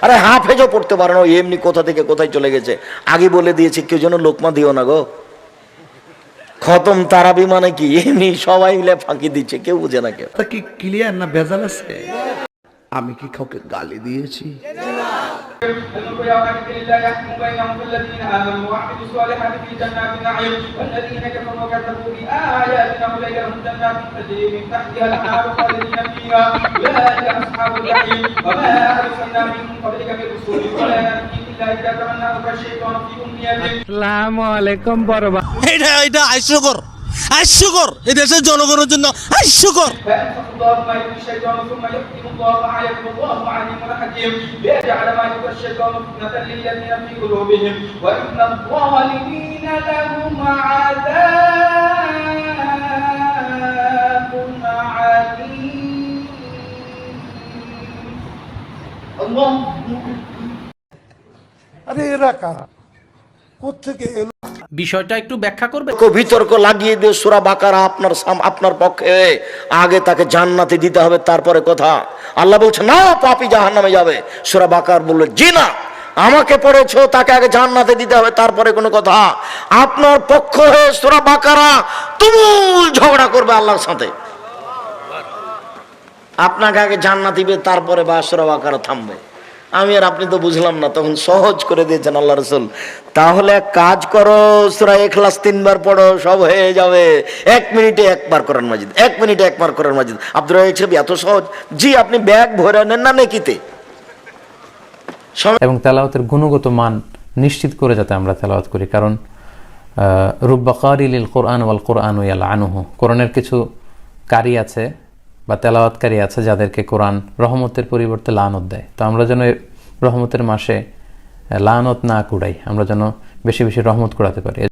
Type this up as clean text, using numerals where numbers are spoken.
আরে হাফেজও পড়তে পারে না, এমনি কোথা থেকে কোথায় চলে গেছে। আগে বলে দিয়েছে কেউ যেন লোকমা দিও না গো। খতম তারাবি মানে কি, এমনি সবাই মিলে ফাঁকি দিচ্ছে, কেউ বুঝে না। কেউ কি ক্লিয়ার না ভেজাল আছে? আমি কি কাউকে গালি দিয়েছি? الملك يومئذ لله يحكم بينهم الذين امنوا وعملوا الصالحات في جنات النعيم والذين كفروا وكذبوا باياتنا اولئك لهم جنات تجري من تحتها الانهار خالدين فيها اولئك اصحاب الجحيم وما ارسلنا من قبلك من رسول ولا نبي الا اذا تمنى القى الشيطان في امنيته। আসসালামু আলাইকুম বড় ভাই। এটা হাস্যকর এই দেশের জনগণের জন্য হাস্যকর। فينفخ الله ما يلقي الشيطان ثم يحكم الله ما يحكم الله عليم حكيم ليجعل ما يلقي الشيطان فتنة للذين في قلوبهم وإن الظالمين لهم عذاب عليم। الله আরে এরা কারা, কোত্থেকে এলো? বিষয়টা একটু ব্যাখ্যা করবে। বিতর্ক লাগিয়ে দিয়ে সূরা বাকারা আপনার পক্ষে, আগে তাকে জান্নাতে দিতে হবে তারপরে কথা। আল্লাহ বলছে না পাপী জাহান্নামে যাবে, সূরা বাকার বললো জি না, আমাকে পড়েছো তাকে আগে জান্নাতে দিতে হবে তারপরে কোনো কথা। আপনার পক্ষ হয়ে সূরা বাকারা তুমুল ঝগড়া করবে আল্লাহর সাথে, আপনাকে আগে জান্নাত দিবে তারপরে বা সূরা বাকারা থামবে। আমি আর আপনি তো বুঝলাম না, তখন সহজ করে দিয়েছেন আল্লাহ রাসূল। তাহলে এক কাজ করো, সূরা ইখলাস 3 বার পড়ো, সব হয়ে যাবে। 1 মিনিটে একবার কোরআন মাজিদ, 1 মিনিটে একবার কোরআন মাজিদ। আব্দুর রাজ্জাক সাহেব এত সহজ? জি, আপনি ব্যাগ ভরে নেন না নেকিতে। এবং তেলাওয়াতের গুণগত মান নিশ্চিত করে যাতে আমরা তেলাওয়াত করি, কারণ রুব্বা কারিলিল কোরআন ওয়াল কোরআন ইয়ালআনুহু, কোরআনের কিছু কারি আছে বা তেলাওয়াতকারী আছে যাদেরকে কোরআন রহমতের পরিবর্তে লানত দেয়। তো আমরা যেন রহমতের মাসে লানত না কুড়াই, আমরা যেন বেশি বেশি রহমত কুড়াতে পারি।